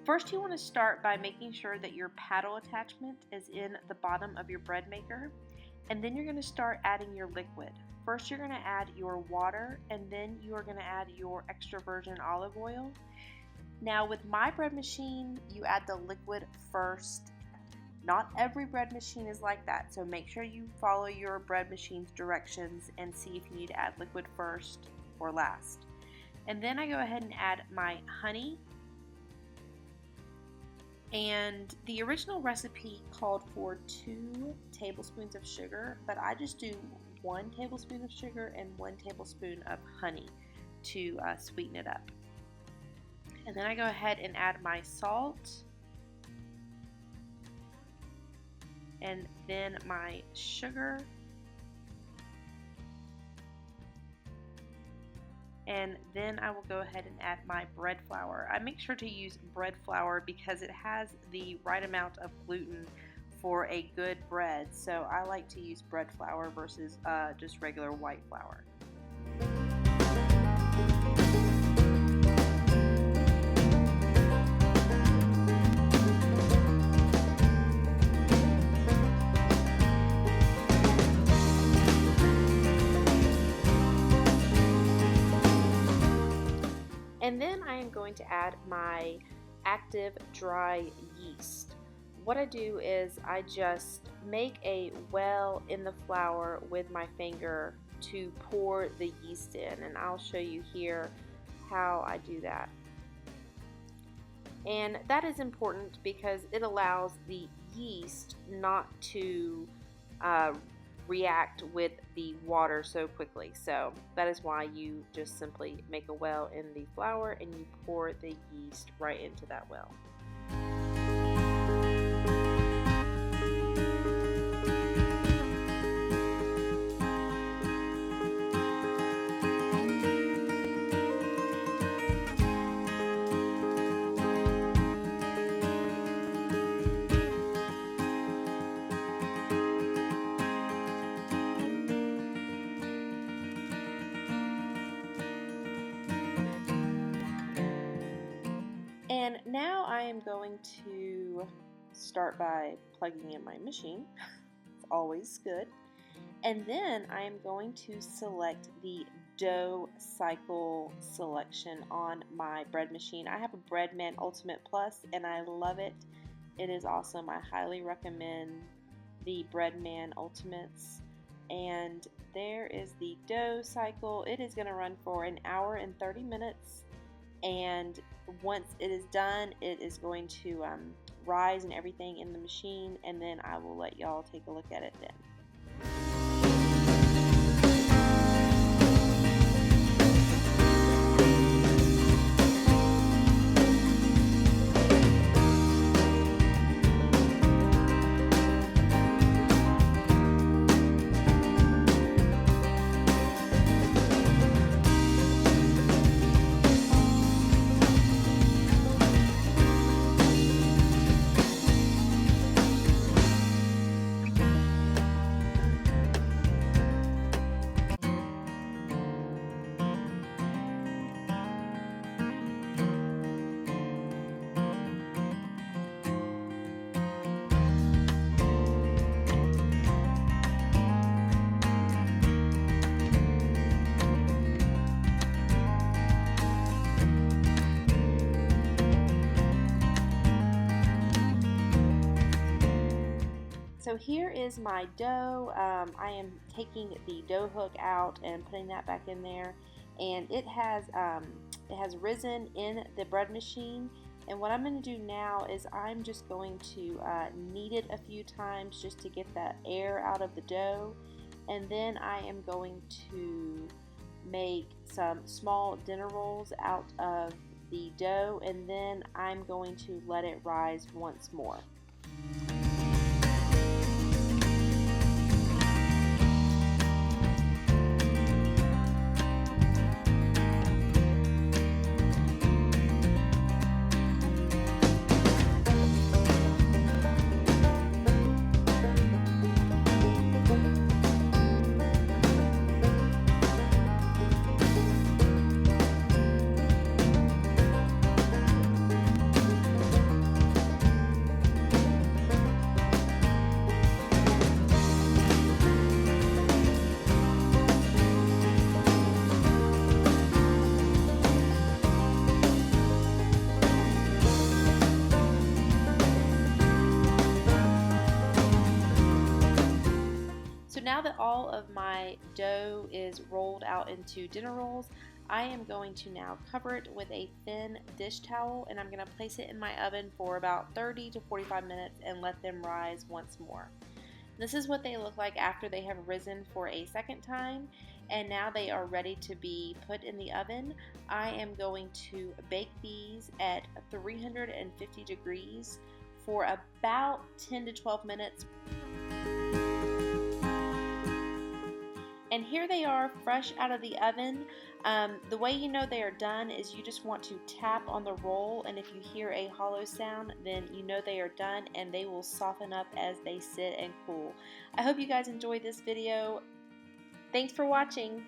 First, you want to start by making sure that your paddle attachment is in the bottom of your bread maker, and then you're going to start adding your liquid. First, you're going to add your water, and then you are going to add your extra virgin olive oil. Now, with my bread machine, you add the liquid first. Not every bread machine is like that, so make sure you follow your bread machine's directions and see if you need to add liquid first or last. And then I go ahead and add my honey. And the original recipe called for 2 tablespoons of sugar, but I just do 1 tablespoon of sugar and 1 tablespoon of honey to sweeten it up. And then I go ahead and add my salt, and then my sugar, and then I will go ahead and add my bread flour. I make sure to use bread flour because it has the right amount of gluten for a good bread, so I like to use bread flour versus just regular white flour. And then I am going to add my active dry yeast. What I do is I just make a well in the flour with my finger to pour the yeast in, and I'll show you here how I do that. And that is important because it allows the yeast not to react with the water so quickly. So that is why you just simply make a well in the flour and you pour the yeast right into that well. And now I am going to start by plugging in my machine. It's always good. And then I am going to select the dough cycle selection on my bread machine. I have a Breadman Ultimate Plus and I love it. It is awesome. I highly recommend the Breadman Ultimates. And there is the dough cycle. It is going to run for 1 hour and 30 minutes. And once it is done, it is going to rise and everything in the machine, and then I will let y'all take a look at it then. So here is my dough. I am taking the dough hook out and putting that back in there, and it has risen in the bread machine. And what I'm going to do now is I'm just going to knead it a few times just to get that air out of the dough, and then I am going to make some small dinner rolls out of the dough, and then I'm going to let it rise once more. now that all of my dough is rolled out into dinner rolls, I am going to now cover it with a thin dish towel, and I'm going to place it in my oven for about 30 to 45 minutes and let them rise once more. This is what they look like after they have risen for a second time, and now they are ready to be put in the oven. I am going to bake these at 350 degrees for about 10 to 12 minutes. And here they are, fresh out of the oven. The way you know they are done is you just want to tap on the roll, and if you hear a hollow sound, then you know they are done, and they will soften up as they sit and cool. I hope you guys enjoyed this video. Thanks for watching.